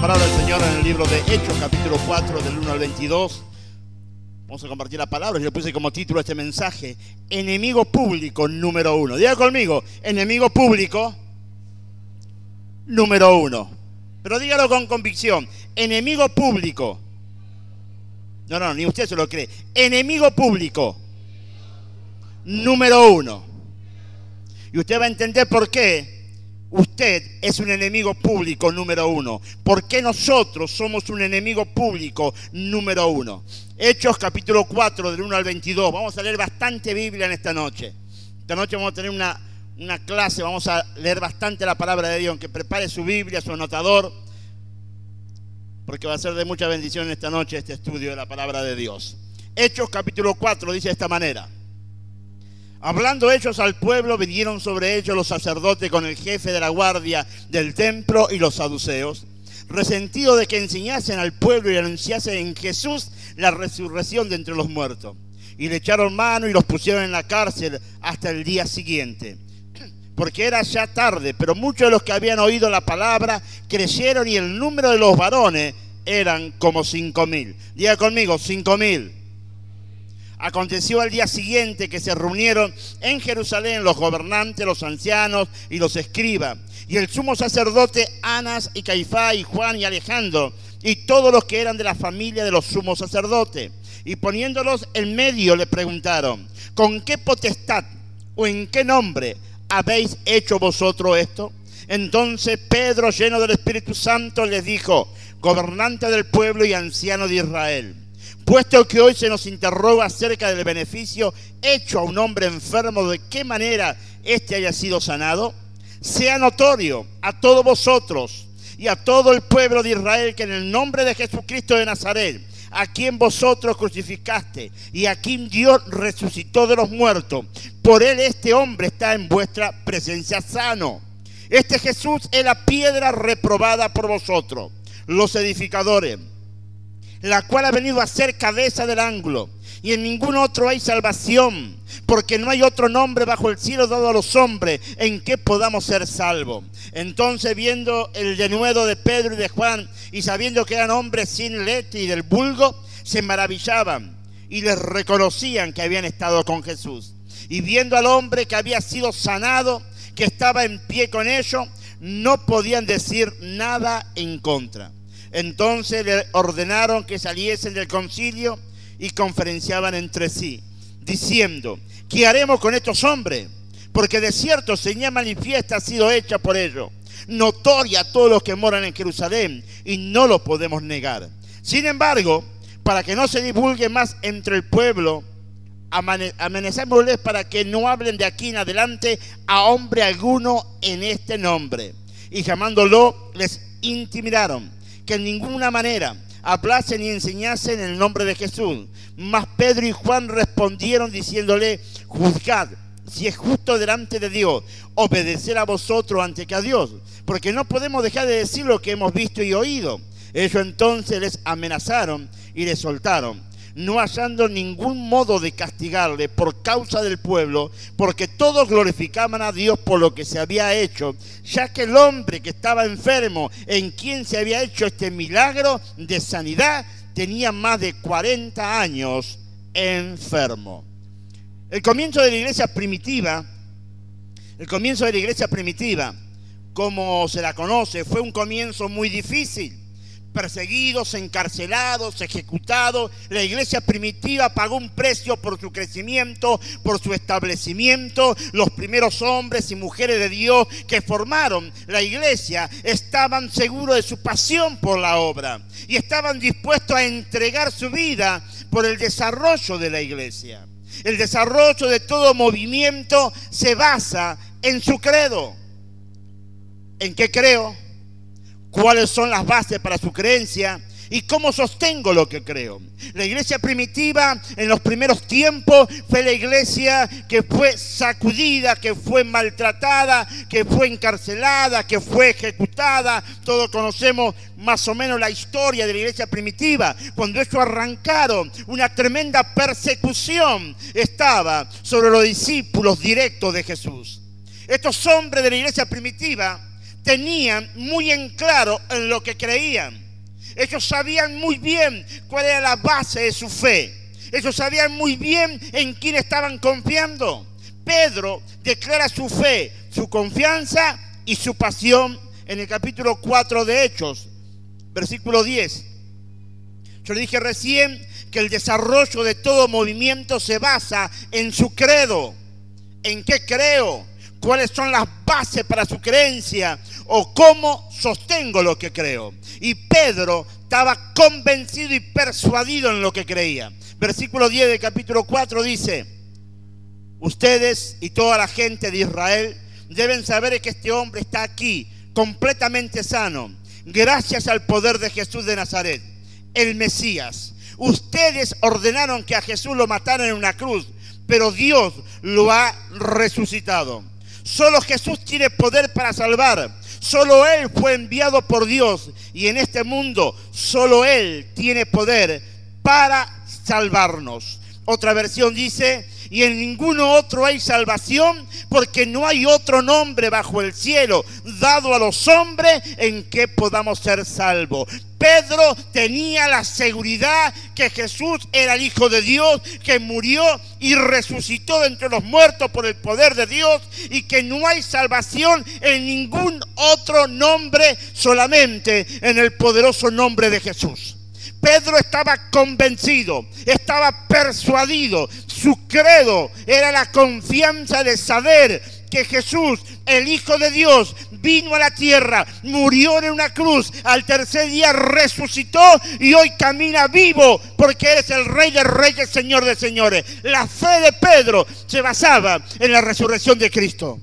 palabra del Señor en el libro de Hechos, capítulo 4, del 1 al 22. Vamos a compartir la palabra. Yo le puse como título a este mensaje: enemigo público número 1. Diga conmigo: enemigo público número 1. Pero dígalo con convicción: enemigo público. No, ni usted se lo cree. Enemigo público número 1. Y usted va a entender por qué usted es un enemigo público número 1. ¿Por qué nosotros somos un enemigo público número 1? Hechos capítulo 4 del 1 al 22. Vamos a leer bastante Biblia en esta noche. Esta noche vamos a tener una clase, vamos a leer bastante la palabra de Dios. Aunque prepare su Biblia, su anotador, porque va a ser de mucha bendición esta noche este estudio de la palabra de Dios. Hechos capítulo 4 dice de esta manera: hablando ellos al pueblo, vinieron sobre ellos los sacerdotes con el jefe de la guardia del templo y los saduceos, resentidos de que enseñasen al pueblo y anunciasen en Jesús la resurrección de entre los muertos. Y le echaron mano y los pusieron en la cárcel hasta el día siguiente, porque era ya tarde. Pero muchos de los que habían oído la palabra creyeron, y el número de los varones eran como 5.000. Diga conmigo: 5.000. Aconteció al día siguiente que se reunieron en Jerusalén los gobernantes, los ancianos y los escribas, y el sumo sacerdote Anás y Caifás y Juan y Alejandro, y todos los que eran de la familia de los sumos sacerdotes. Y poniéndolos en medio le preguntaron: ¿con qué potestad o en qué nombre habéis hecho vosotros esto? Entonces Pedro, lleno del Espíritu Santo, les dijo: gobernante del pueblo y anciano de Israel, puesto que hoy se nos interroga acerca del beneficio hecho a un hombre enfermo, de qué manera éste haya sido sanado, sea notorio a todos vosotros y a todo el pueblo de Israel que en el nombre de Jesucristo de Nazaret, a quien vosotros crucificaste y a quien Dios resucitó de los muertos, por él este hombre está en vuestra presencia sano. Este Jesús es la piedra reprobada por vosotros, los edificadores, la cual ha venido a ser cabeza del ángulo, y en ningún otro hay salvación, porque no hay otro nombre bajo el cielo dado a los hombres en que podamos ser salvos. Entonces, viendo el denuedo de Pedro y de Juan, y sabiendo que eran hombres sin letra y del vulgo, se maravillaban y les reconocían que habían estado con Jesús. Y viendo al hombre que había sido sanado, que estaba en pie con ellos, no podían decir nada en contra. Entonces le ordenaron que saliesen del concilio y conferenciaban entre sí, diciendo: ¿qué haremos con estos hombres? Porque de cierto señal manifiesta ha sido hecha por ellos, notoria a todos los que moran en Jerusalén, y no lo podemos negar. Sin embargo, para que no se divulgue más entre el pueblo, amenazámosles para que no hablen de aquí en adelante a hombre alguno en este nombre. Y llamándolo, les intimidaron que en ninguna manera hablasen ni enseñasen en el nombre de Jesús. Mas Pedro y Juan respondieron diciéndole: juzgad si es justo delante de Dios obedecer a vosotros antes que a Dios, porque no podemos dejar de decir lo que hemos visto y oído. Ellos entonces les amenazaron y les soltaron, no hallando ningún modo de castigarle por causa del pueblo, porque todos glorificaban a Dios por lo que se había hecho, ya que el hombre que estaba enfermo, en quien se había hecho este milagro de sanidad, tenía más de 40 años enfermo. El comienzo de la iglesia primitiva, como se la conoce, fue un comienzo muy difícil. Perseguidos, encarcelados, ejecutados, la iglesia primitiva pagó un precio por su crecimiento, por su establecimiento. Los primeros hombres y mujeres de Dios que formaron la iglesia estaban seguros de su pasión por la obra y estaban dispuestos a entregar su vida por el desarrollo de la iglesia. El desarrollo de todo movimiento se basa en su credo. ¿En qué creo? ¿Cuáles son las bases para su creencia? ¿Y cómo sostengo lo que creo? La iglesia primitiva en los primeros tiempos fue la iglesia que fue sacudida, que fue maltratada, que fue encarcelada, que fue ejecutada. Todos conocemos más o menos la historia de la iglesia primitiva. Cuando ellos arrancaron, una tremenda persecución estaba sobre los discípulos directos de Jesús. Estos hombres de la iglesia primitiva tenían muy en claro en lo que creían. Ellos sabían muy bien cuál era la base de su fe. Ellos sabían muy bien en quién estaban confiando. Pedro declara su fe, su confianza y su pasión en el capítulo 4 de Hechos, versículo 10. Yo le dije recién que el desarrollo de todo movimiento se basa en su credo. ¿En qué creo? ¿Cuáles son las bases para su creencia? ¿O cómo sostengo lo que creo? Y Pedro estaba convencido y persuadido en lo que creía. Versículo 10 del capítulo 4 dice: ustedes y toda la gente de Israel deben saber que este hombre está aquí, completamente sano, gracias al poder de Jesús de Nazaret, el Mesías. Ustedes ordenaron que a Jesús lo mataran en una cruz, pero Dios lo ha resucitado. Solo Jesús tiene poder para salvar. Solo Él fue enviado por Dios. Y en este mundo, solo Él tiene poder para salvarnos. Otra versión dice: y en ninguno otro hay salvación, porque no hay otro nombre bajo el cielo dado a los hombres en que podamos ser salvos. Pedro tenía la seguridad que Jesús era el Hijo de Dios, que murió y resucitó de entre los muertos por el poder de Dios, y que no hay salvación en ningún otro nombre, solamente en el poderoso nombre de Jesús. Pedro estaba convencido, estaba persuadido. Su credo era la confianza de saber que Jesús, el Hijo de Dios, vino a la tierra, murió en una cruz, al tercer día resucitó y hoy camina vivo porque eres el Rey de Reyes, Señor de Señores. La fe de Pedro se basaba en la resurrección de Cristo.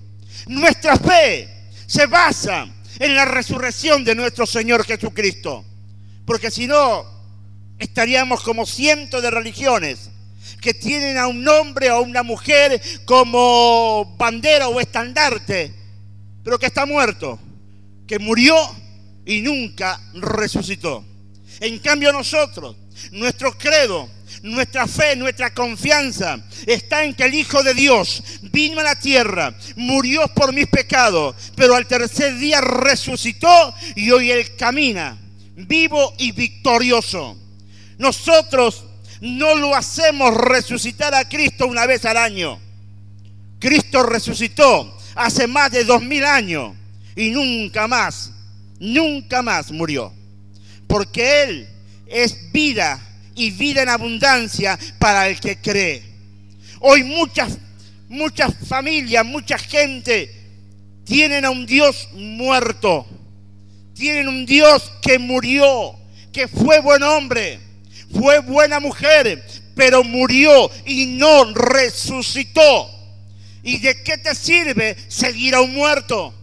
Nuestra fe se basa en la resurrección de nuestro Señor Jesucristo. Porque si no, estaríamos como cientos de religiones que tienen a un hombre o a una mujer como bandera o estandarte, pero que está muerto, que murió y nunca resucitó. En cambio nosotros, nuestro credo, nuestra fe, nuestra confianza está en que el Hijo de Dios vino a la tierra, murió por mis pecados, pero al tercer día resucitó y hoy Él camina vivo y victorioso. Nosotros no lo hacemos resucitar a Cristo una vez al año. Cristo resucitó hace más de 2000 años y nunca más murió. Porque Él es vida y vida en abundancia para el que cree. Hoy muchas familias, mucha gente tienen a un Dios muerto. Tienen un Dios que murió, que fue buen hombre, fue buena mujer, pero murió y no resucitó. ¿Y de qué te sirve seguir a un muerto?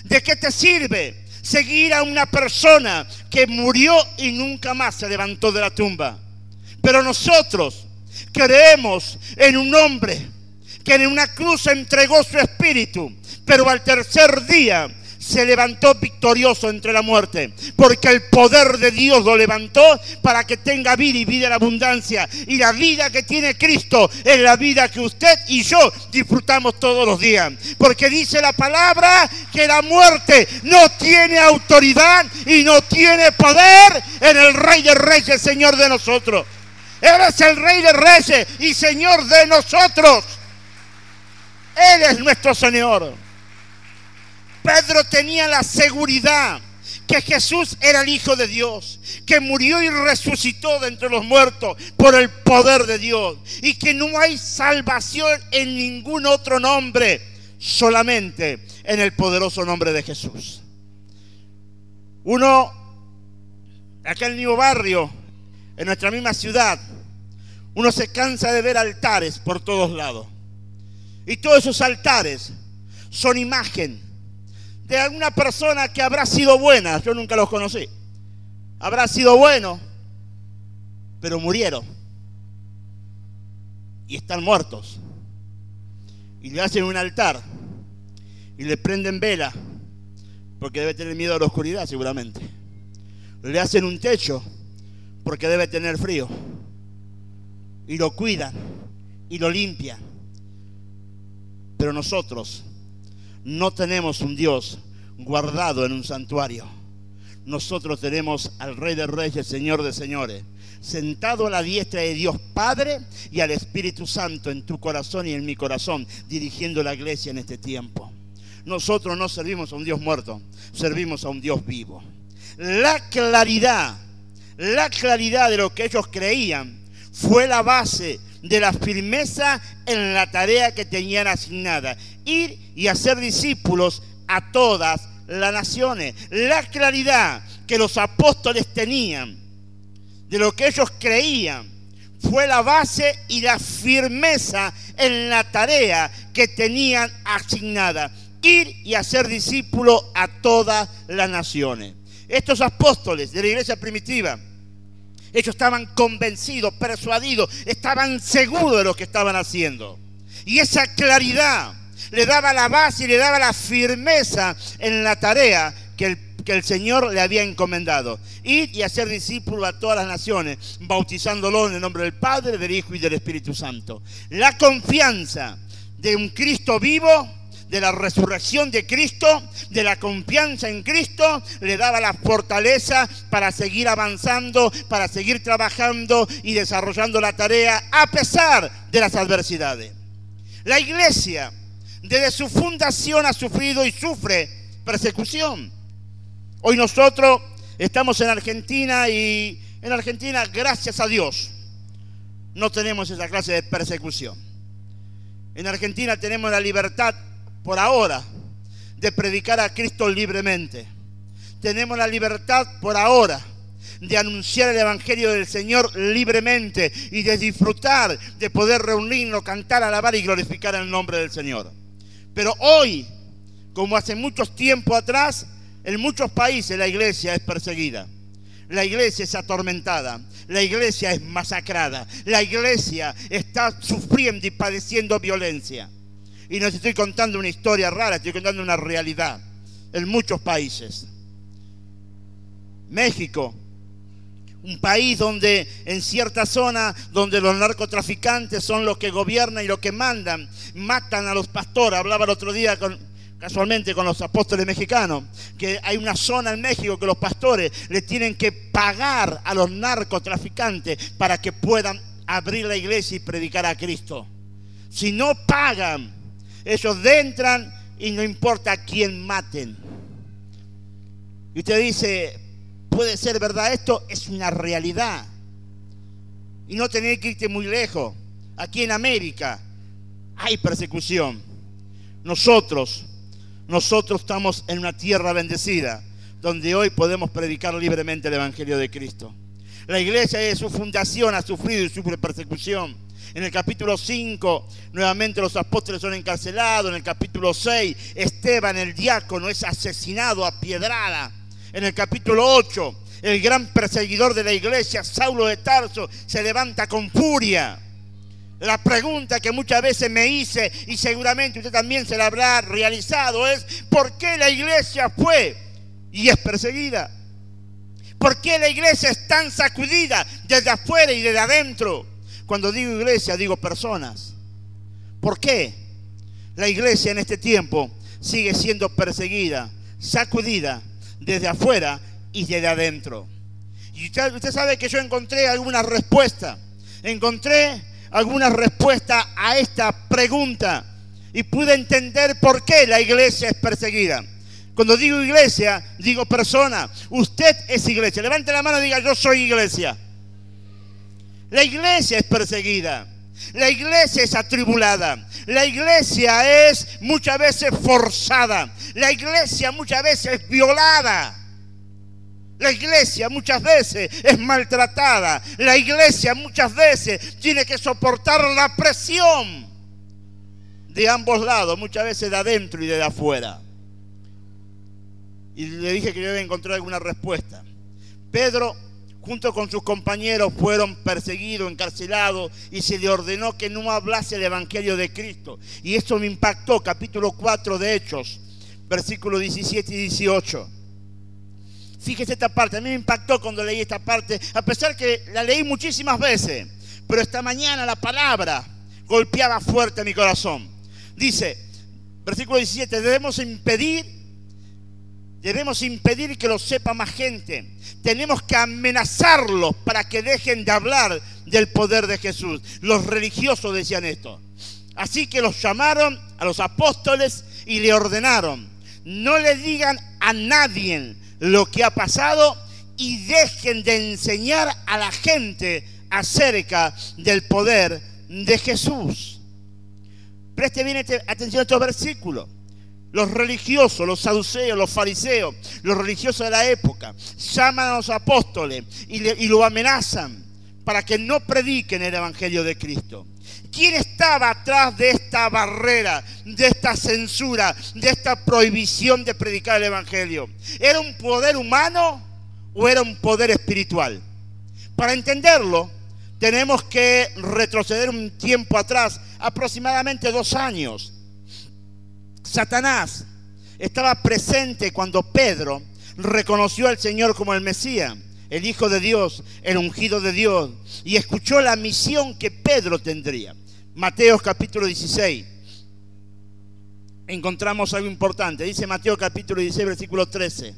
¿De qué te sirve seguir a una persona que murió y nunca más se levantó de la tumba? Pero nosotros creemos en un hombre que en una cruz entregó su espíritu, pero al tercer día se levantó victorioso entre la muerte, porque el poder de Dios lo levantó para que tenga vida y vida en abundancia. Y la vida que tiene Cristo es la vida que usted y yo disfrutamos todos los días, porque dice la palabra que la muerte no tiene autoridad y no tiene poder en el Rey de Reyes, Señor de nosotros. Él es el Rey de Reyes y Señor de nosotros. Él es nuestro Señor. Pedro tenía la seguridad que Jesús era el Hijo de Dios, que murió y resucitó de entre los muertos por el poder de Dios, y que no hay salvación en ningún otro nombre, solamente en el poderoso nombre de Jesús. Uno, acá en el mismo barrio, en nuestra misma ciudad, uno se cansa de ver altares por todos lados, y todos esos altares son imagen de alguna persona que habrá sido buena. Yo nunca los conocí. Habrá sido bueno, pero murieron y están muertos. Y le hacen un altar y le prenden vela, porque debe tener miedo a la oscuridad seguramente. Le hacen un techo porque debe tener frío, y lo cuidan y lo limpian. Pero nosotros no tenemos un Dios guardado en un santuario. Nosotros tenemos al Rey de Reyes, Señor de Señores, sentado a la diestra de Dios Padre y al Espíritu Santo en tu corazón y en mi corazón, dirigiendo la iglesia en este tiempo. Nosotros no servimos a un Dios muerto, servimos a un Dios vivo. La claridad de lo que ellos creían fue la base de la firmeza en la tarea que tenían asignada: ir y hacer discípulos a todas las naciones. La claridad que los apóstoles tenían de lo que ellos creían fue la base y la firmeza en la tarea que tenían asignada: ir y hacer discípulos a todas las naciones. Estos apóstoles de la iglesia primitiva, ellos estaban convencidos, persuadidos, estaban seguros de lo que estaban haciendo. Y esa claridad le daba la base y le daba la firmeza en la tarea que el Señor le había encomendado: ir y hacer discípulos a todas las naciones, bautizándolos en el nombre del Padre, del Hijo y del Espíritu Santo. La confianza de un Cristo vivo, de la resurrección de Cristo, de la confianza en Cristo, le daba la fortaleza para seguir avanzando, para seguir trabajando y desarrollando la tarea a pesar de las adversidades. La iglesia, desde su fundación, ha sufrido y sufre persecución. Hoy nosotros estamos en Argentina y en Argentina, gracias a Dios, no tenemos esa clase de persecución. En Argentina tenemos la libertad, por ahora, de predicar a Cristo libremente. Tenemos la libertad, por ahora, de anunciar el Evangelio del Señor libremente y de disfrutar de poder reunirnos, cantar, alabar y glorificar el nombre del Señor. Pero hoy, como hace muchos tiempos atrás, en muchos países la iglesia es perseguida. La iglesia es atormentada, la iglesia es masacrada, la iglesia está sufriendo y padeciendo violencia. Y no estoy contando una historia rara, estoy contando una realidad en muchos países. México, un país donde en cierta zona, donde los narcotraficantes son los que gobiernan y los que mandan, matan a los pastores. Hablaba el otro día casualmente con los apóstoles mexicanos, que hay una zona en México que los pastores le tienen que pagar a los narcotraficantes para que puedan abrir la iglesia y predicar a Cristo. Si no pagan, ellos entran y no importa a quién maten. Y usted dice, ¿puede ser verdad esto? Es una realidad. Y no tener que irte muy lejos. Aquí en América hay persecución. Nosotros estamos en una tierra bendecida, donde hoy podemos predicar libremente el Evangelio de Cristo. La iglesia de su fundación ha sufrido y sufre persecución. En el capítulo 5, nuevamente los apóstoles son encarcelados. En el capítulo 6, Esteban, el diácono, es asesinado a piedrada. En el capítulo 8, el gran perseguidor de la iglesia, Saulo de Tarso, se levanta con furia. La pregunta que muchas veces me hice, y seguramente usted también se la habrá realizado, es: ¿por qué la iglesia fue y es perseguida? ¿Por qué la iglesia es tan sacudida desde afuera y desde adentro? Cuando digo iglesia, digo personas. ¿Por qué la iglesia en este tiempo sigue siendo perseguida, sacudida desde afuera y desde adentro? Y usted sabe que yo encontré alguna respuesta. Encontré alguna respuesta a esta pregunta y pude entender por qué la iglesia es perseguida. Cuando digo iglesia, digo persona. Usted es iglesia. Levante la mano y diga: yo soy iglesia. La iglesia es perseguida, la iglesia es atribulada, la iglesia es muchas veces forzada, la iglesia muchas veces es violada, la iglesia muchas veces es maltratada, la iglesia muchas veces tiene que soportar la presión de ambos lados, muchas veces de adentro y de afuera. Y le dije que yo iba a encontrar alguna respuesta. Pedro, junto con sus compañeros, fueron perseguidos, encarcelados, y se le ordenó que no hablase el Evangelio de Cristo. Y esto me impactó, capítulo 4 de Hechos, versículos 17 y 18. Fíjese esta parte, a mí me impactó cuando leí esta parte, a pesar que la leí muchísimas veces, pero esta mañana la palabra golpeaba fuerte mi corazón. Dice, versículo 17, debemos impedir Debemos impedir que lo sepa más gente. Tenemos que amenazarlos para que dejen de hablar del poder de Jesús. Los religiosos decían esto. Así que los llamaron a los apóstoles y le ordenaron: no le digan a nadie lo que ha pasado y dejen de enseñar a la gente acerca del poder de Jesús. Preste bien atención a estos versículos. Los religiosos, los saduceos, los fariseos, los religiosos de la época, llaman a los apóstoles y lo amenazan para que no prediquen el evangelio de Cristo. ¿Quién estaba atrás de esta barrera, de esta censura, de esta prohibición de predicar el evangelio? ¿Era un poder humano o era un poder espiritual? Para entenderlo, tenemos que retroceder un tiempo atrás, aproximadamente 2 años. Satanás estaba presente cuando Pedro reconoció al Señor como el Mesías, el Hijo de Dios, el ungido de Dios, y escuchó la misión que Pedro tendría. Mateo capítulo 16. Encontramos algo importante. Dice Mateo capítulo 16, versículo 13.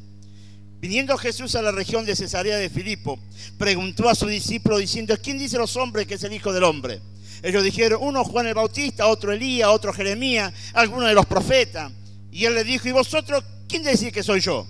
Viniendo Jesús a la región de Cesarea de Filipo, preguntó a su discípulo diciendo: ¿quién dice los hombres que es el Hijo del Hombre? Ellos dijeron: uno Juan el Bautista, otro Elías, otro Jeremías, alguno de los profetas. Y él le dijo: ¿y vosotros quién decís que soy yo?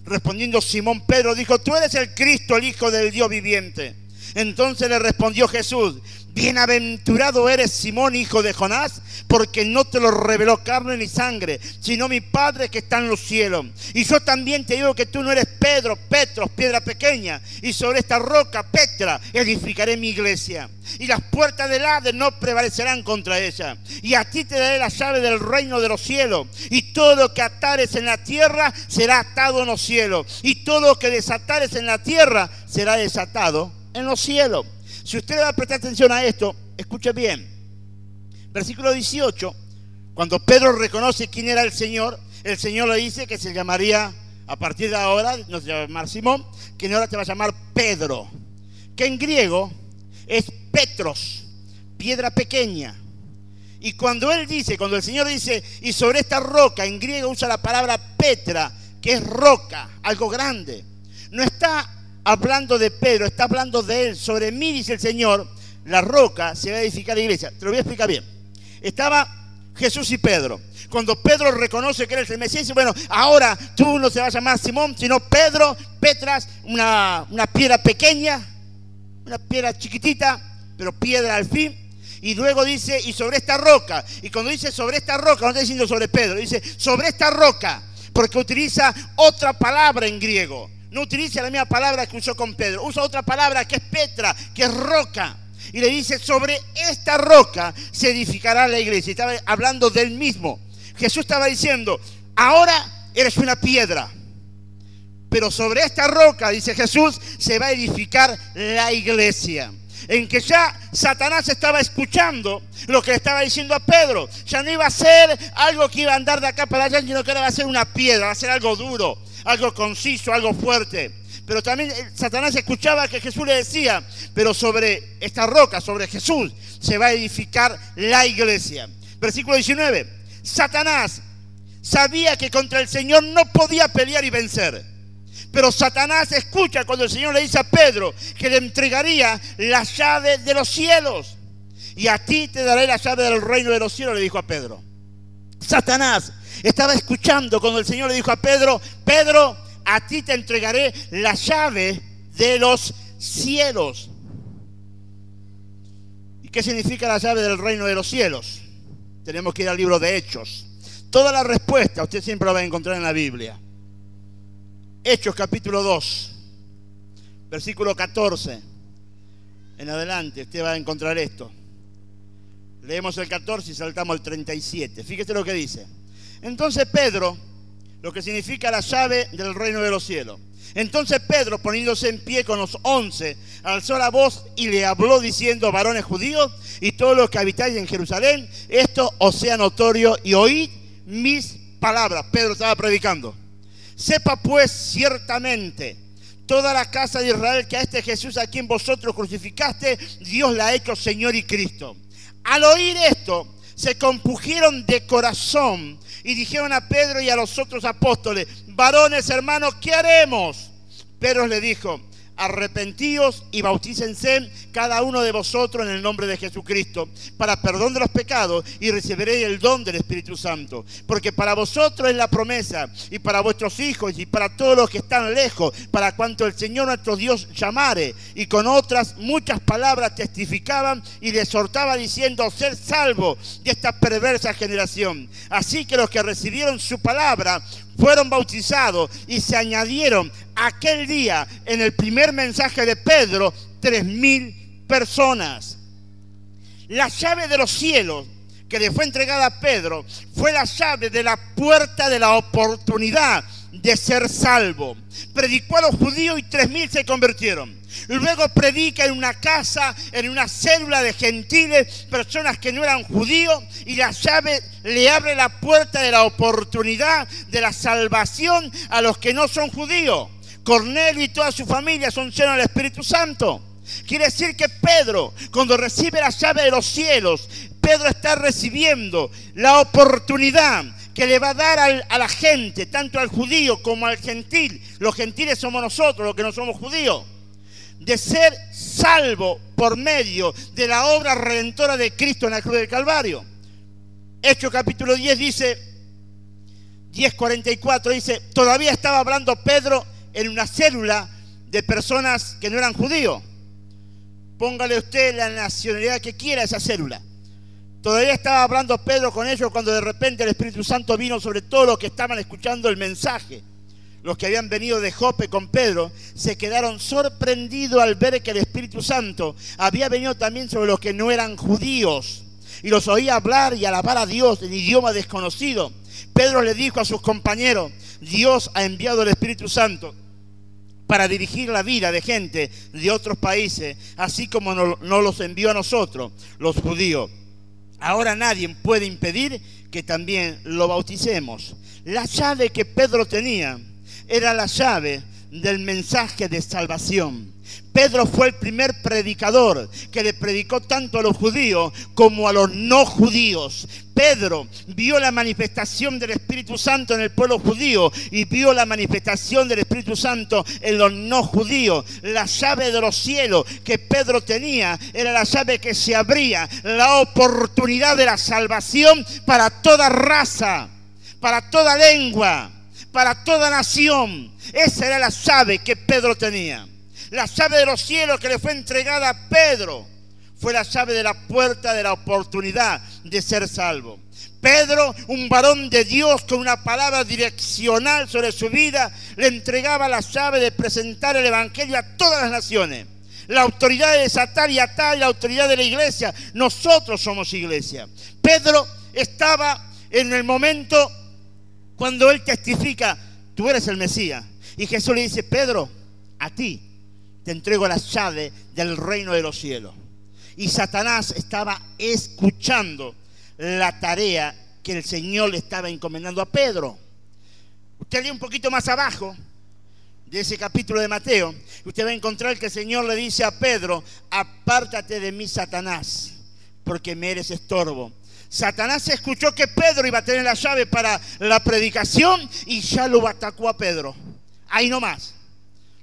Respondiendo Simón Pedro dijo: tú eres el Cristo, el Hijo del Dios viviente. Entonces le respondió Jesús: bienaventurado eres Simón, hijo de Jonás, porque no te lo reveló carne ni sangre, sino mi Padre que está en los cielos. Y yo también te digo que tú no eres Pedro, Petros, piedra pequeña, y sobre esta roca, Petra, edificaré mi iglesia. Y las puertas del Hades no prevalecerán contra ella. Y a ti te daré la llave del reino de los cielos. Y todo lo que atares en la tierra será atado en los cielos. Y todo lo que desatares en la tierra será desatado en los cielos. Si usted va a prestar atención a esto, escuche bien. Versículo 18, cuando Pedro reconoce quién era el Señor le dice que se llamaría, a partir de ahora, no se va a llamar Simón, que ahora te va a llamar Pedro, que en griego es Petros, piedra pequeña. Y cuando el Señor dice, y sobre esta roca, en griego usa la palabra Petra, que es roca, algo grande. No está hablando de Pedro, está hablando de él. Sobre mí, dice el Señor, la roca se va a edificar la iglesia. Te lo voy a explicar bien. Estaba Jesús y Pedro. Cuando Pedro reconoce que eres el Mesías, dice: bueno, ahora tú no se vas a llamar Simón, sino Pedro, Petras, una piedra pequeña, una piedra chiquitita, pero piedra al fin. Y luego dice: y sobre esta roca. Y cuando dice sobre esta roca, no está diciendo sobre Pedro, dice sobre esta roca, porque utiliza otra palabra en griego. No utiliza la misma palabra que usó con Pedro. Usa otra palabra que es Petra, que es roca. Y le dice: sobre esta roca se edificará la iglesia. Y estaba hablando del mismo. Jesús estaba diciendo: ahora eres una piedra, pero sobre esta roca, dice Jesús, se va a edificar la iglesia. En que ya Satanás estaba escuchando lo que le estaba diciendo a Pedro. Ya no iba a ser algo que iba a andar de acá para allá, sino que ahora va a ser una piedra, va a ser algo duro, algo conciso, algo fuerte. Pero también Satanás escuchaba que Jesús le decía: pero sobre esta roca, sobre Jesús, se va a edificar la iglesia. Versículo 19. Satanás sabía que contra el Señor no podía pelear y vencer. Pero Satanás escucha cuando el Señor le dice a Pedro que le entregaría la llave de los cielos. Y a ti te daré la llave del reino de los cielos, le dijo a Pedro. Satanás estaba escuchando cuando el Señor le dijo a Pedro: Pedro, a ti te entregaré la llave de los cielos. ¿Y qué significa la llave del reino de los cielos? Tenemos que ir al libro de Hechos. Toda la respuesta usted siempre la va a encontrar en la Biblia. Hechos capítulo 2, versículo 14. En adelante usted va a encontrar esto. Leemos el 14 y saltamos al 37. Fíjese lo que dice. Entonces Pedro, lo que significa la llave del reino de los cielos. Entonces Pedro, poniéndose en pie con los 11, alzó la voz y le habló diciendo: varones judíos y todos los que habitáis en Jerusalén, esto os sea notorio y oíd mis palabras. Pedro estaba predicando. Sepa pues ciertamente toda la casa de Israel que a este Jesús a quien vosotros crucificaste, Dios la ha hecho Señor y Cristo. Al oír esto, se compungieron de corazón y dijeron a Pedro y a los otros apóstoles: varones hermanos, ¿qué haremos? Pedro le dijo, arrepentíos y bautícense cada uno de vosotros en el nombre de Jesucristo para perdón de los pecados y recibiréis el don del Espíritu Santo. Porque para vosotros es la promesa y para vuestros hijos y para todos los que están lejos, para cuanto el Señor nuestro Dios llamare. Y con otras muchas palabras testificaban y les exhortaba diciendo, sed salvos de esta perversa generación. Así que los que recibieron su palabra fueron bautizados y se añadieron aquel día en el primer mensaje de Pedro 3.000 personas. La llave de los cielos que le fue entregada a Pedro fue la llave de la puerta de la oportunidad de ser salvo. Predicó a los judíos y 3.000 se convirtieron. Luego predica en una casa, en una célula de gentiles, personas que no eran judíos, y la llave le abre la puerta de la oportunidad de la salvación a los que no son judíos. Cornelio y toda su familia son llenos del Espíritu Santo. Quiere decir que Pedro, cuando recibe la llave de los cielos, Pedro está recibiendo la oportunidad que le va a dar a la gente, tanto al judío como al gentil. Los gentiles somos nosotros, los que no somos judíos, de ser salvo por medio de la obra redentora de Cristo en la cruz del Calvario. Hechos capítulo 10 dice, 10:44 dice, todavía estaba hablando Pedro en una célula de personas que no eran judíos. Póngale usted la nacionalidad que quiera a esa célula. Todavía estaba hablando Pedro con ellos cuando de repente el Espíritu Santo vino sobre todos los que estaban escuchando el mensaje. Los que habían venido de Jope con Pedro se quedaron sorprendidos al ver que el Espíritu Santo había venido también sobre los que no eran judíos y los oía hablar y alabar a Dios en idioma desconocido. Pedro le dijo a sus compañeros, Dios ha enviado el Espíritu Santo para dirigir la vida de gente de otros países, así como nos los envió a nosotros, los judíos. Ahora nadie puede impedir que también lo bauticemos. La llave que Pedro tenía era la llave del mensaje de salvación. Pedro fue el primer predicador que le predicó tanto a los judíos como a los no judíos. Pedro vio la manifestación del Espíritu Santo en el pueblo judío y vio la manifestación del Espíritu Santo en los no judíos. La llave de los cielos que Pedro tenía era la llave que se abría, la oportunidad de la salvación para toda raza, para toda lengua, para toda nación. Esa era la llave que Pedro tenía. La llave de los cielos que le fue entregada a Pedro fue la llave de la puerta de la oportunidad de ser salvo. Pedro, un varón de Dios con una palabra direccional sobre su vida, le entregaba la llave de presentar el evangelio a todas las naciones. La autoridad de desatar y atar, la autoridad de la iglesia. Nosotros somos iglesia. Pedro estaba en el momento cuando él testifica, tú eres el Mesías. Y Jesús le dice, Pedro, a ti te entrego la llave del reino de los cielos. Y Satanás estaba escuchando la tarea que el Señor le estaba encomendando a Pedro. Usted lee un poquito más abajo de ese capítulo de Mateo, y usted va a encontrar que el Señor le dice a Pedro, apártate de mí, Satanás, porque me eres estorbo. Satanás escuchó que Pedro iba a tener la llave para la predicación y ya lo atacó a Pedro. Ahí nomás.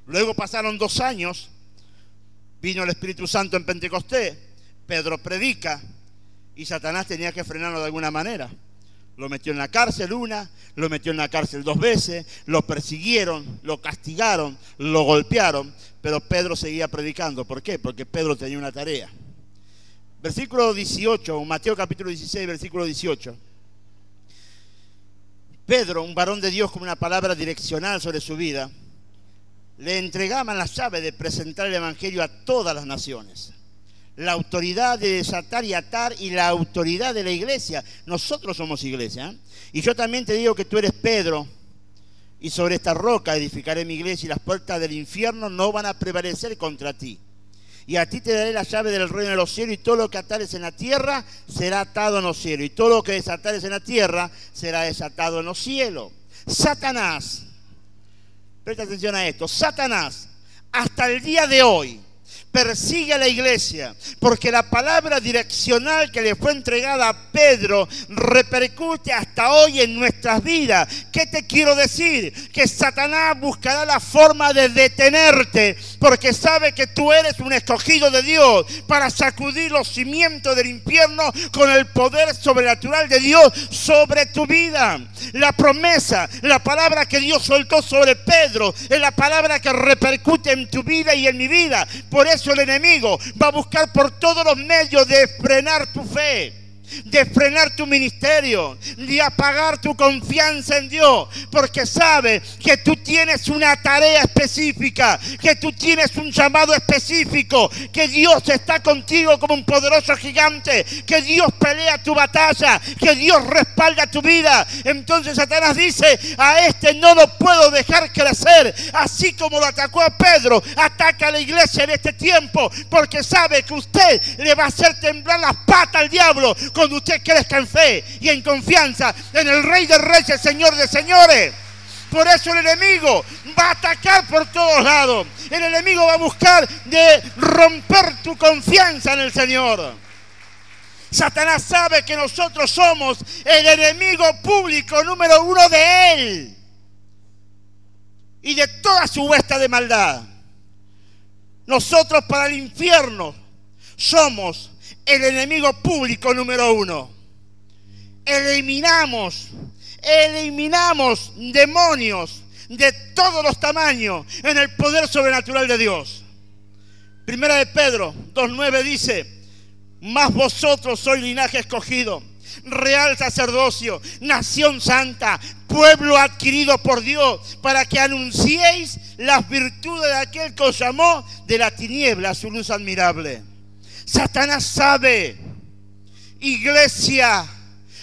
Luego pasaron 2 años, vino el Espíritu Santo en Pentecostés, Pedro predica y Satanás tenía que frenarlo de alguna manera. Lo metió en la cárcel una, lo metió en la cárcel 2 veces, lo persiguieron, lo castigaron, lo golpearon, pero Pedro seguía predicando. ¿Por qué? Porque Pedro tenía una tarea. Versículo 18, Mateo capítulo 16, versículo 18. Pedro, un varón de Dios con una palabra direccional sobre su vida, le entregaban la llave de presentar el evangelio a todas las naciones. La autoridad de desatar y atar y la autoridad de la iglesia. Nosotros somos iglesia, ¿eh? Y yo también te digo que tú eres Pedro, y sobre esta roca edificaré mi iglesia y las puertas del infierno no van a prevalecer contra ti. Y a ti te daré la llave del reino de los cielos, y todo lo que atares en la tierra será atado en los cielos, y todo lo que desatares en la tierra será desatado en los cielos. Satanás, presta atención a esto, Satanás hasta el día de hoy persigue a la iglesia, porque la palabra direccional que le fue entregada a Pedro repercute hasta hoy en nuestras vidas. ¿Qué te quiero decir? Que Satanás buscará la forma de detenerte, porque sabe que tú eres un escogido de Dios para sacudir los cimientos del infierno con el poder sobrenatural de Dios sobre tu vida. La promesa, la palabra que Dios soltó sobre Pedro, es la palabra que repercute en tu vida y en mi vida. Por eso el enemigo va a buscar por todos los medios de frenar tu fe, de frenar tu ministerio, de apagar tu confianza en Dios, porque sabe que tú tienes una tarea específica, que tú tienes un llamado específico, que Dios está contigo como un poderoso gigante, que Dios pelea tu batalla, que Dios respalda tu vida. Entonces Satanás dice: a este no lo puedo dejar crecer. Así como lo atacó a Pedro, ataca a la iglesia en este tiempo, porque sabe que usted le va a hacer temblar las patas al diablo cuando usted crezca en fe y en confianza en el Rey de Reyes, Señor de Señores. Por eso el enemigo va a atacar por todos lados. El enemigo va a buscar de romper tu confianza en el Señor. Satanás sabe que nosotros somos el enemigo público número 1 de él y de toda su hueste de maldad. Nosotros para el infierno somos el enemigo público número 1. Eliminamos demonios de todos los tamaños en el poder sobrenatural de Dios. Primera de Pedro 2:9 dice: mas vosotros sois linaje escogido, real sacerdocio, nación santa, pueblo adquirido por Dios, para que anunciéis las virtudes de aquel que os llamó de la tiniebla a su luz admirable. Satanás sabe, iglesia,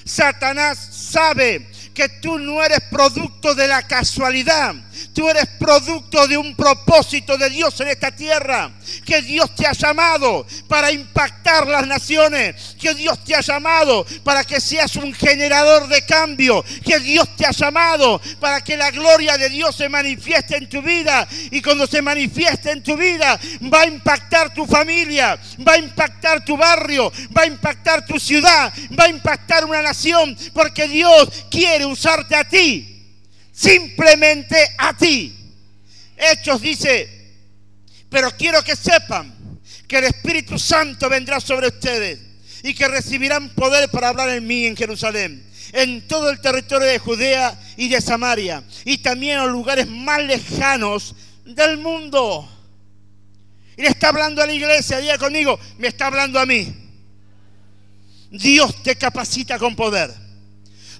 Satanás sabe que tú no eres producto de la casualidad. Tú eres producto de un propósito de Dios en esta tierra. Que Dios te ha llamado para impactar las naciones. Que Dios te ha llamado para que seas un generador de cambio. Que Dios te ha llamado para que la gloria de Dios se manifieste en tu vida. Y cuando se manifieste en tu vida, va a impactar tu familia, va a impactar tu barrio, va a impactar tu ciudad, va a impactar una nación. Porque Dios quiere usarte a ti. Simplemente a ti. Hechos dice: pero quiero que sepan que el Espíritu Santo vendrá sobre ustedes y que recibirán poder para hablar en mí en Jerusalén, en todo el territorio de Judea y de Samaria, y también en los lugares más lejanos del mundo. Y le está hablando a la iglesia. Diga conmigo: me está hablando a mí. Dios te capacita con poder.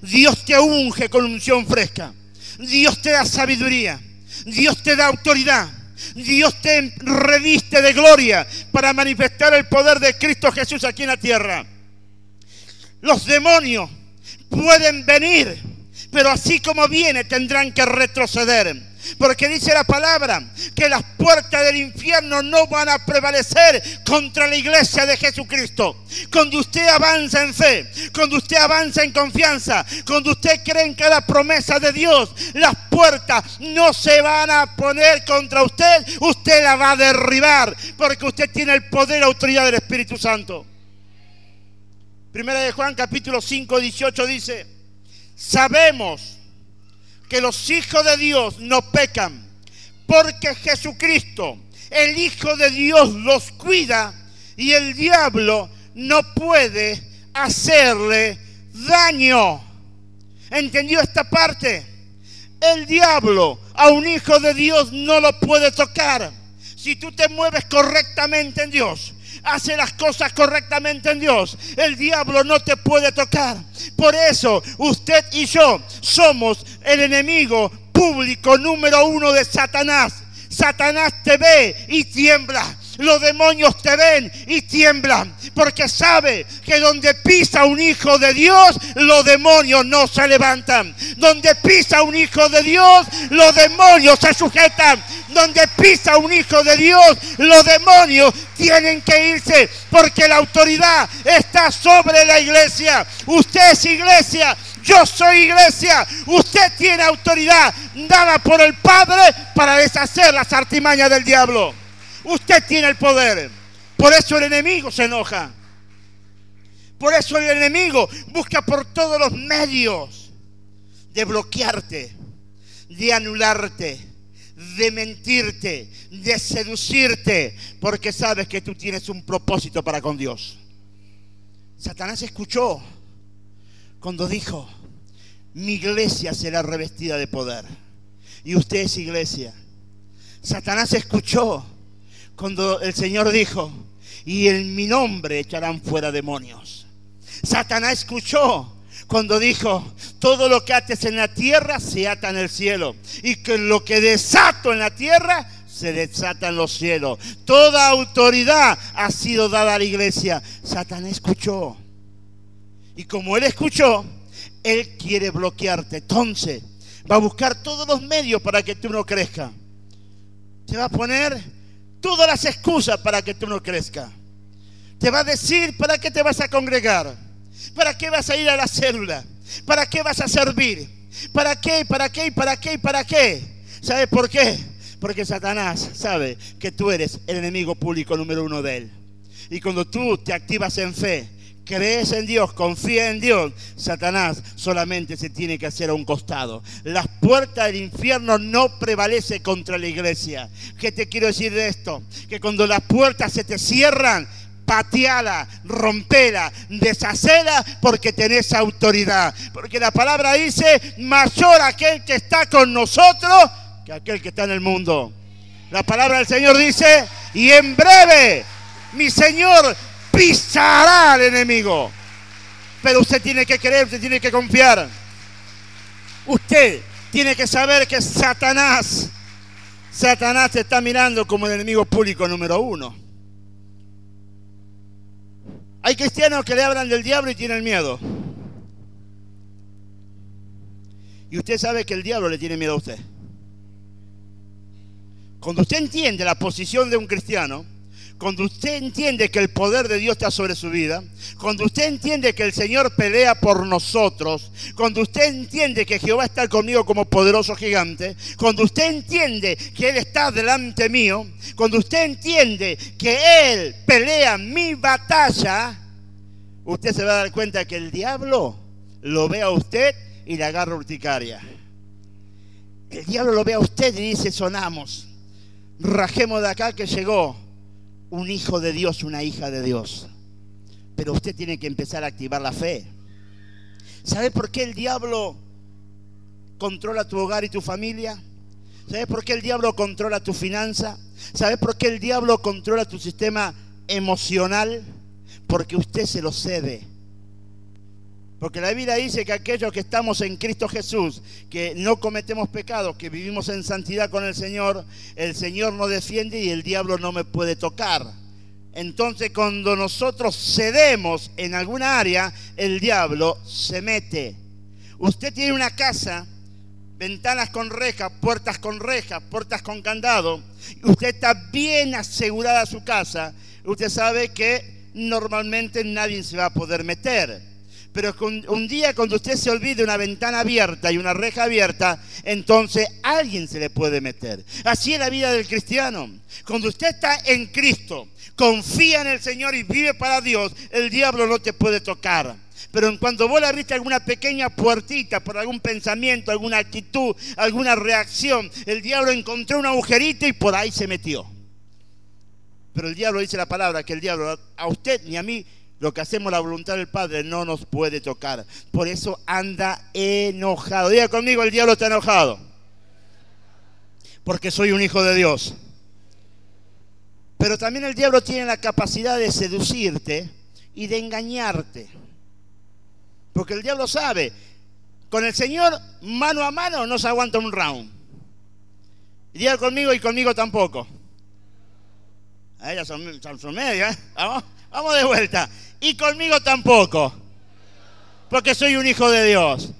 Dios te unge con unción fresca. Dios te da sabiduría, Dios te da autoridad, Dios te reviste de gloria para manifestar el poder de Cristo Jesús aquí en la tierra. Los demonios pueden venir, pero así como viene tendrán que retroceder. Porque dice la palabra que las puertas del infierno no van a prevalecer contra la iglesia de Jesucristo. Cuando usted avanza en fe, cuando usted avanza en confianza, cuando usted cree en cada promesa de Dios, las puertas no se van a poner contra usted. Usted la va a derribar porque usted tiene el poder y autoridad del Espíritu Santo. Primera de Juan capítulo 5, 18 dice: sabemos que los hijos de Dios no pecan, porque Jesucristo, el Hijo de Dios, los cuida y el diablo no puede hacerle daño. ¿Entendió esta parte? El diablo a un hijo de Dios no lo puede tocar. Si tú te mueves correctamente en Dios, hace las cosas correctamente en Dios, el diablo no te puede tocar. Por eso usted y yo somos el enemigo público número 1 de Satanás. Satanás te ve y tiembla. Los demonios te ven y tiemblan, porque sabe que donde pisa un hijo de Dios, los demonios no se levantan. Donde pisa un hijo de Dios, los demonios se sujetan. Donde pisa un hijo de Dios, los demonios tienen que irse, porque la autoridad está sobre la iglesia. Usted es iglesia, yo soy iglesia. Usted tiene autoridad dada por el Padre para deshacer las artimañas del diablo. Usted tiene el poder. Por eso el enemigo se enoja. Por eso el enemigo busca por todos los medios de bloquearte, de anularte, de mentirte, de seducirte, porque sabes que tú tienes un propósito para con Dios. Satanás escuchó cuando dijo: mi iglesia será revestida de poder. Y usted es iglesia. Satanás escuchó cuando el Señor dijo: y en mi nombre echarán fuera demonios. Satanás escuchó cuando dijo: todo lo que ates en la tierra se ata en el cielo, y que lo que desato en la tierra se desata en los cielos. Toda autoridad ha sido dada a la iglesia. Satanás escuchó, y como él escuchó, él quiere bloquearte. Entonces va a buscar todos los medios para que tú no crezcas. Te va a poner todas las excusas para que tú no crezcas. Te va a decir: ¿para qué te vas a congregar? ¿Para qué vas a ir a la célula? ¿Para qué vas a servir? ¿Para qué? ¿Para qué? ¿Para qué? ¿Para qué? ¿Sabe por qué? Porque Satanás sabe que tú eres el enemigo público número uno de él. Y cuando tú te activas en fe, crees en Dios, confías en Dios, Satanás solamente se tiene que hacer a un costado. Las puertas del infierno no prevalecen contra la iglesia. ¿Qué te quiero decir de esto? Que cuando las puertas se te cierran, pateala, rompela, deshacela, porque tenés autoridad. Porque la palabra dice: mayor aquel que está con nosotros que aquel que está en el mundo. La palabra del Señor dice: y en breve mi Señor pisará al enemigo. Pero usted tiene que creer, usted tiene que confiar. Usted tiene que saber que Satanás te está mirando como el enemigo público número uno. Hay cristianos que le hablan del diablo y tienen miedo. Y usted sabe que el diablo le tiene miedo a usted. Cuando usted entiende la posición de un cristiano, cuando usted entiende que el poder de Dios está sobre su vida, cuando usted entiende que el Señor pelea por nosotros, cuando usted entiende que Jehová está conmigo como poderoso gigante, cuando usted entiende que Él está delante mío, cuando usted entiende que Él pelea mi batalla, usted se va a dar cuenta que el diablo lo ve a usted y le agarra urticaria. El diablo lo ve a usted y dice: sonamos, rajemos de acá que llegó un hijo de Dios, una hija de Dios. Pero usted tiene que empezar a activar la fe. ¿Sabe por qué el diablo controla tu hogar y tu familia? ¿Sabe por qué el diablo controla tu finanza? ¿Sabe por qué el diablo controla tu sistema emocional? Porque usted se lo cede. Porque la Biblia dice que aquellos que estamos en Cristo Jesús, que no cometemos pecados, que vivimos en santidad con el Señor nos defiende y el diablo no me puede tocar. Entonces, cuando nosotros cedemos en alguna área, el diablo se mete. Usted tiene una casa, ventanas con rejas, puertas con candado. Usted está bien asegurada su casa. Usted sabe que normalmente nadie se va a poder meter. Pero un día cuando usted se olvide una ventana abierta y una reja abierta, entonces alguien se le puede meter. Así es la vida del cristiano. Cuando usted está en Cristo, confía en el Señor y vive para Dios, el diablo no te puede tocar. Pero en cuanto vos le abriste alguna pequeña puertita por algún pensamiento, alguna actitud, alguna reacción, el diablo encontró un agujerito y por ahí se metió. Pero el diablo dice la palabra que el diablo a usted ni a mí, lo que hacemos la voluntad del Padre, no nos puede tocar. Por eso anda enojado. Diga conmigo: el diablo está enojado. Porque soy un hijo de Dios. Pero también el diablo tiene la capacidad de seducirte y de engañarte. Porque el diablo sabe, con el Señor mano a mano no se aguanta un round. Y diga conmigo: y conmigo tampoco. Ellas son medias, ¿eh? Vamos de vuelta. Y conmigo tampoco. Porque soy un hijo de Dios.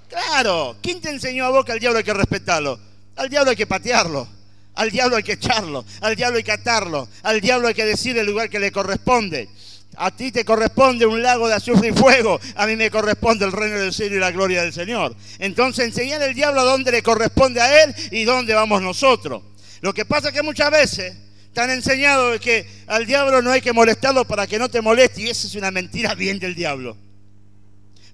Claro. ¿Quién te enseñó a vos que al diablo hay que respetarlo? Al diablo hay que patearlo. Al diablo hay que echarlo. Al diablo hay que atarlo. Al diablo hay que decir el lugar que le corresponde. A ti te corresponde un lago de azufre y fuego. A mí me corresponde el reino del cielo y la gloria del Señor. Entonces enseñar al diablo dónde le corresponde a él y dónde vamos nosotros. Lo que pasa es que muchas veces Te han enseñado de que al diablo no hay que molestarlo para que no te moleste, y esa es una mentira bien del diablo.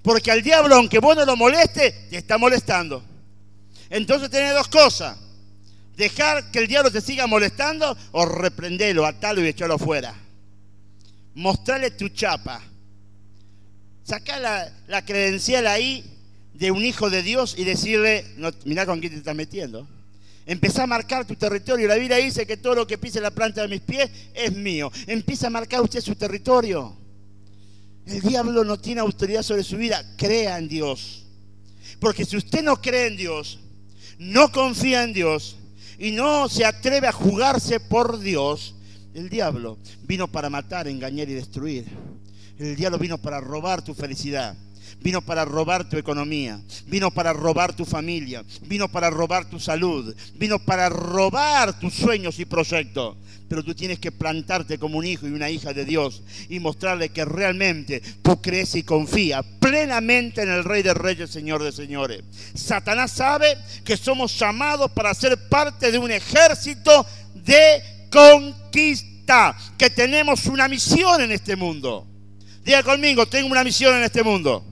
Porque al diablo, aunque vos no lo molestes, te está molestando. Entonces tenés dos cosas: dejar que el diablo te siga molestando o reprendelo, atalo y echarlo fuera. Mostrarle tu chapa. Sacá la credencial ahí de un hijo de Dios y decirle, no, mirá con quién te estás metiendo. Empezá a marcar tu territorio. La Biblia dice que todo lo que pise la planta de mis pies es mío. Empieza a marcar usted su territorio. El diablo no tiene autoridad sobre su vida. Crea en Dios. Porque si usted no cree en Dios, no confía en Dios y no se atreve a jugarse por Dios, el diablo vino para matar, engañar y destruir. El diablo vino para robar tu felicidad. Vino para robar tu economía, vino para robar tu familia, vino para robar tu salud, vino para robar tus sueños y proyectos. Pero tú tienes que plantarte como un hijo y una hija de Dios y mostrarle que realmente tú crees y confías plenamente en el Rey de Reyes, Señor de Señores. Satanás sabe que somos llamados para ser parte de un ejército de conquista, que tenemos una misión en este mundo. Diga conmigo, tengo una misión en este mundo.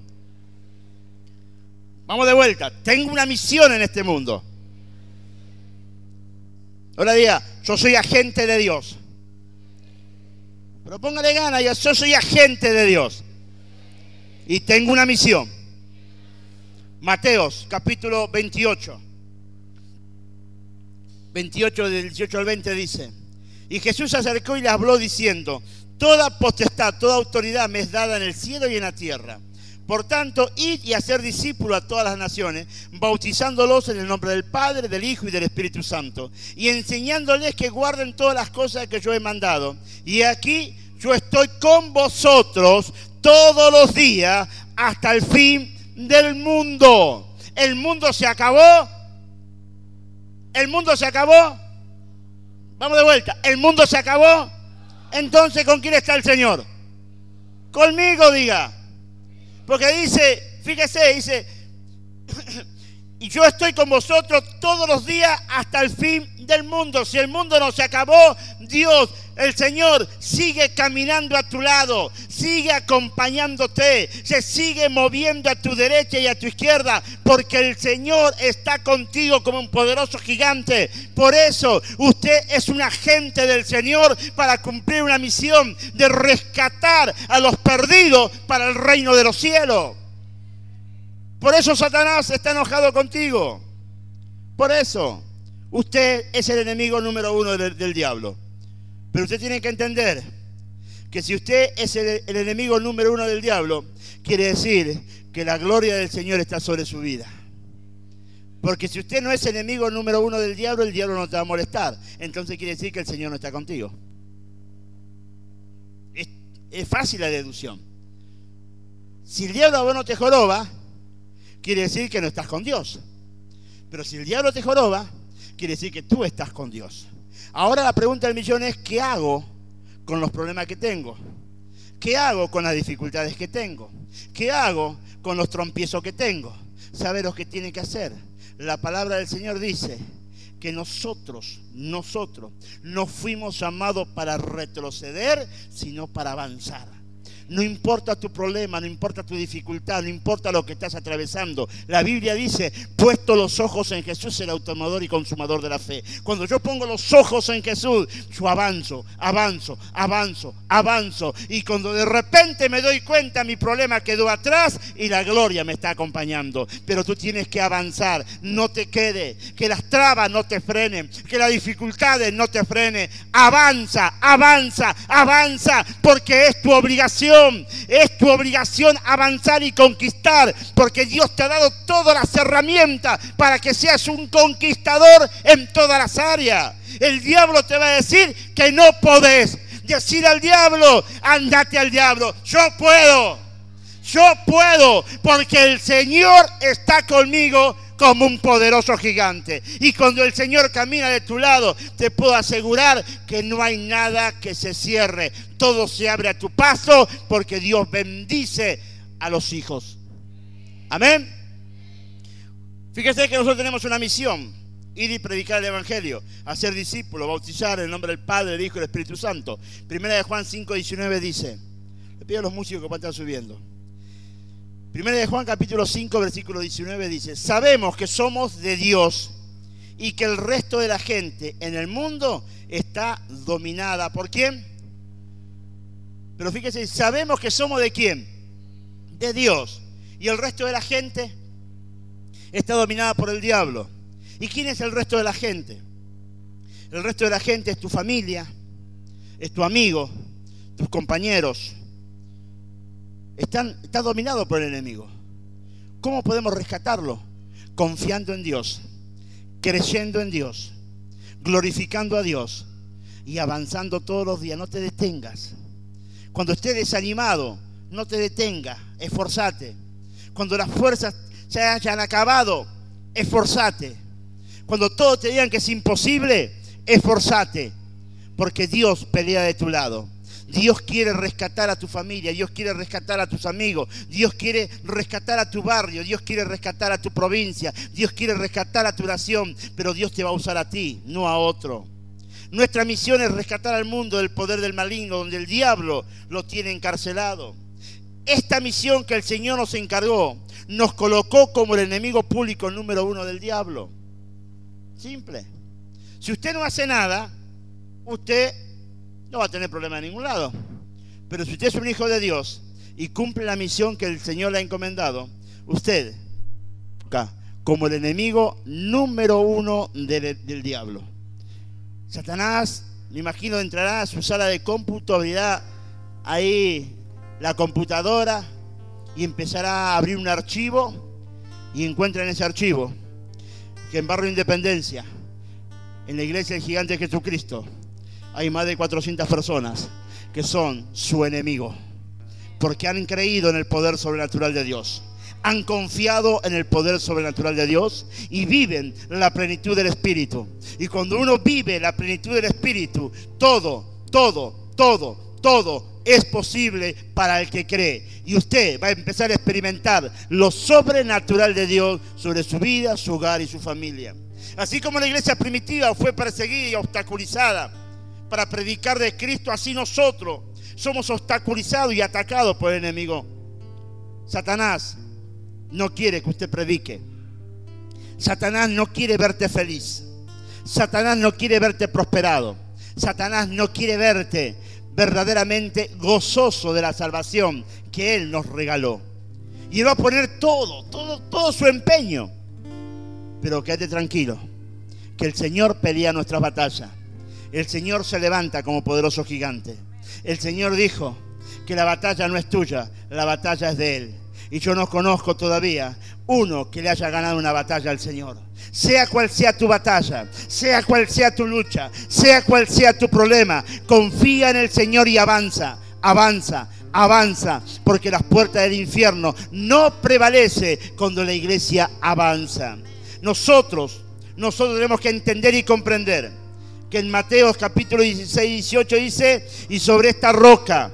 Vamos de vuelta. Tengo una misión en este mundo. Ahora diga, yo soy agente de Dios. Pero póngale ganas, yo soy agente de Dios. Y tengo una misión. Mateos, capítulo 28. 28 del 18 al 20 dice: y Jesús se acercó y le habló diciendo: toda potestad, toda autoridad me es dada en el cielo y en la tierra. Por tanto, id y hacer discípulos a todas las naciones, bautizándolos en el nombre del Padre, del Hijo y del Espíritu Santo, y enseñándoles que guarden todas las cosas que yo he mandado. Y aquí yo estoy con vosotros todos los días hasta el fin del mundo. ¿El mundo se acabó? ¿El mundo se acabó? Vamos de vuelta. ¿El mundo se acabó? Entonces, ¿con quién está el Señor? Conmigo, diga. Porque dice, fíjese, dice, y yo estoy con vosotros todos los días hasta el fin del mundo. Si el mundo no se acabó, Dios, el Señor, sigue caminando a tu lado, sigue acompañándote, se sigue moviendo a tu derecha y a tu izquierda, porque el Señor está contigo como un poderoso gigante. Por eso usted es un agente del Señor para cumplir una misión de rescatar a los perdidos para el reino de los cielos. Por eso Satanás está enojado contigo. Por eso usted es el enemigo número uno del diablo. Pero usted tiene que entender que si usted es el enemigo número uno del diablo, quiere decir que la gloria del Señor está sobre su vida. Porque si usted no es enemigo número uno del diablo, el diablo no te va a molestar. Entonces quiere decir que el Señor no está contigo. Es fácil la deducción. Si el diablo a vos no te joroba, quiere decir que no estás con Dios. Pero si el diablo te joroba, quiere decir que tú estás con Dios. Ahora la pregunta del millón es: ¿qué hago con los problemas que tengo? ¿Qué hago con las dificultades que tengo? ¿Qué hago con los trompiezos que tengo? ¿Sabe lo que tiene que hacer? La palabra del Señor dice que nosotros no fuimos llamados para retroceder, sino para avanzar. No importa tu problema, no importa tu dificultad, no importa lo que estás atravesando. La Biblia dice: puesto los ojos en Jesús, el automador y consumador de la fe. Cuando yo pongo los ojos en Jesús, yo avanzo. Y cuando de repente me doy cuenta, mi problema quedó atrás y la gloria me está acompañando. Pero tú tienes que avanzar, no te quedes, que las trabas no te frenen, que las dificultades no te frenen. Avanza, porque es tu obligación. Es tu obligación avanzar y conquistar, porque Dios te ha dado todas las herramientas para que seas un conquistador en todas las áreas. El diablo te va a decir que no podés. Decir al diablo: ándate al diablo. Yo puedo, porque el Señor está conmigo como un poderoso gigante. Y cuando el Señor camina de tu lado, te puedo asegurar que no hay nada que se cierre. Todo se abre a tu paso, porque Dios bendice a los hijos. Amén. Fíjese que nosotros tenemos una misión. Ir y predicar el Evangelio, hacer discípulos, bautizar en el nombre del Padre, del Hijo y del Espíritu Santo. Primera de Juan 5:19 dice, le pido a los músicos que van a estar subiendo. Primera de Juan capítulo 5 versículo 19 dice, sabemos que somos de Dios y que el resto de la gente en el mundo está dominada. ¿Por quién? Pero fíjese, sabemos que somos de quién, de Dios, y el resto de la gente está dominada por el diablo. ¿Y quién es el resto de la gente? El resto de la gente es tu familia, es tu amigo, tus compañeros. Está dominado por el enemigo. ¿Cómo podemos rescatarlo? Confiando en Dios, creyendo en Dios, glorificando a Dios y avanzando todos los días. No te detengas. Cuando estés desanimado, no te detengas, esforzate. Cuando las fuerzas se hayan acabado, esforzate. Cuando todos te digan que es imposible, esforzate. Porque Dios pelea de tu lado. Dios quiere rescatar a tu familia, Dios quiere rescatar a tus amigos, Dios quiere rescatar a tu barrio, Dios quiere rescatar a tu provincia, Dios quiere rescatar a tu nación, pero Dios te va a usar a ti, no a otro. Nuestra misión es rescatar al mundo del poder del maligno, donde el diablo lo tiene encarcelado. Esta misión que el Señor nos encargó, nos colocó como el enemigo público número 1 del diablo. Simple. Si usted no hace nada, usted no va a tener problema en ningún lado. Pero si usted es un hijo de Dios y cumple la misión que el Señor le ha encomendado, usted como el enemigo número 1 del diablo. Satanás, me imagino, entrará a su sala de cómputo, abrirá ahí la computadora y empezará a abrir un archivo y encuentra en ese archivo que en Barrio Independencia, en la iglesia del Gigante Jesucristo, hay más de 400 personas que son su enemigo, porque han creído en el poder sobrenatural de Dios, han confiado en el poder sobrenatural de Dios y viven la plenitud del Espíritu. Y cuando uno vive la plenitud del Espíritu, todo es posible para el que cree. Y usted va a empezar a experimentar lo sobrenatural de Dios sobre su vida, su hogar y su familia. Así como la iglesia primitiva fue perseguida y obstaculizada para predicar de Cristo, así nosotros somos obstaculizados y atacados por el enemigo. Satanás no quiere que usted predique. Satanás no quiere verte feliz. Satanás no quiere verte prosperado. Satanás no quiere verte verdaderamente gozoso de la salvación que Él nos regaló. Y Él va a poner todo su empeño. Pero quédate tranquilo, que el Señor pelea nuestra batalla. El Señor se levanta como poderoso gigante. El Señor dijo que la batalla no es tuya, la batalla es de Él. Y yo no conozco todavía uno que le haya ganado una batalla al Señor. Sea cual sea tu batalla, sea cual sea tu lucha, sea cual sea tu problema, confía en el Señor y avanza, avanza, avanza, porque las puertas del infierno no prevalecen cuando la iglesia avanza. Nosotros tenemos que entender y comprender que en Mateo capítulo 16 y 18 dice, y sobre esta roca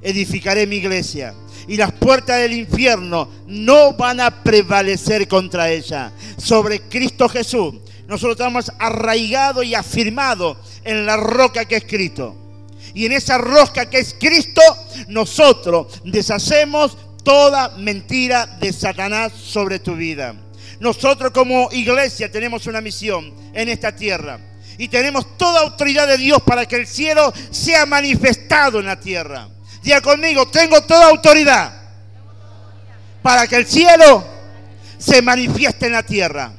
edificaré mi iglesia, y las puertas del infierno no van a prevalecer contra ella. Sobre Cristo Jesús, nosotros estamos arraigados y afirmados en la roca que es Cristo. Y en esa roca que es Cristo, nosotros deshacemos toda mentira de Satanás sobre tu vida. Nosotros como iglesia tenemos una misión en esta tierra. Y tenemos toda autoridad de Dios para que el cielo sea manifestado en la tierra. Diga conmigo, tengo toda autoridad para que el cielo se manifieste en la tierra.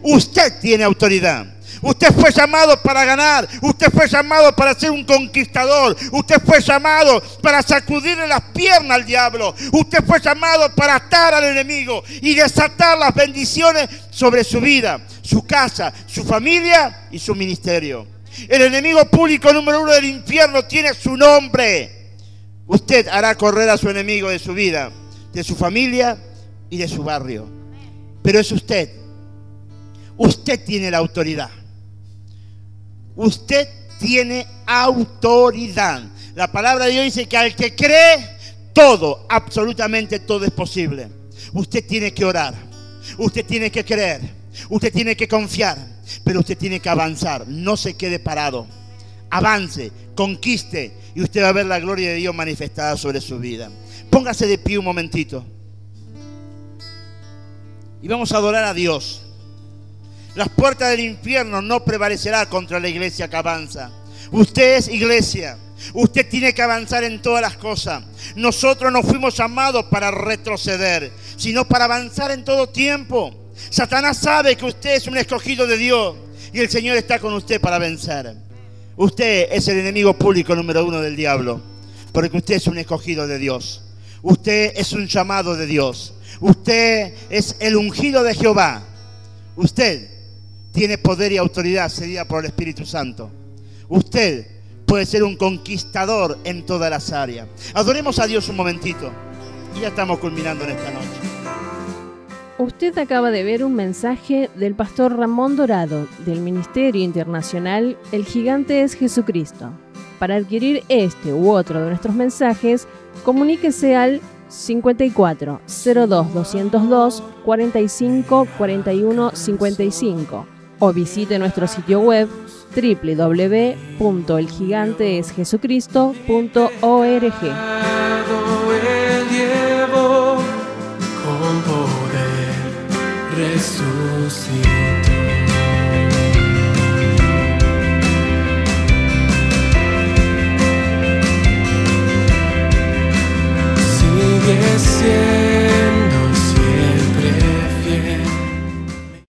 Usted tiene autoridad. Usted fue llamado para ganar. Usted fue llamado para ser un conquistador. Usted fue llamado para sacudirle las piernas al diablo. Usted fue llamado para atar al enemigo y desatar las bendiciones sobre su vida, su casa, su familia y su ministerio. El enemigo público número 1 del infierno tiene su nombre. Usted hará correr a su enemigo de su vida, de su familia y de su barrio. Pero es usted. Usted tiene la autoridad. Usted tiene autoridad. La palabra de Dios dice que al que cree, todo, absolutamente todo es posible. Usted tiene que orar. Usted tiene que creer. Usted tiene que confiar. pero usted tiene que avanzar. No se quede parado. Avance, conquiste y usted va a ver la gloria de Dios manifestada sobre su vida. Póngase de pie un momentito y vamos a adorar a Dios. Las puertas del infierno no prevalecerán contra la iglesia que avanza. Usted es iglesia. Usted tiene que avanzar en todas las cosas. Nosotros no fuimos llamados para retroceder, sino para avanzar en todo tiempo. Satanás sabe que usted es un escogido de Dios y el Señor está con usted para vencer. Usted es el enemigo público número 1 del diablo, porque usted es un escogido de Dios. Usted es un llamado de Dios. Usted es el ungido de Jehová. Usted tiene poder y autoridad cedida por el Espíritu Santo. Usted puede ser un conquistador en todas las áreas. Adoremos a Dios un momentito y ya estamos culminando en esta noche. Usted acaba de ver un mensaje del pastor Ramón Dorado del Ministerio Internacional El Gigante es Jesucristo. Para adquirir este u otro de nuestros mensajes, comuníquese al 54 02 202 45 41 55 o visite nuestro sitio web www.elgiganteesjesucristo.org. Con poder resucitó.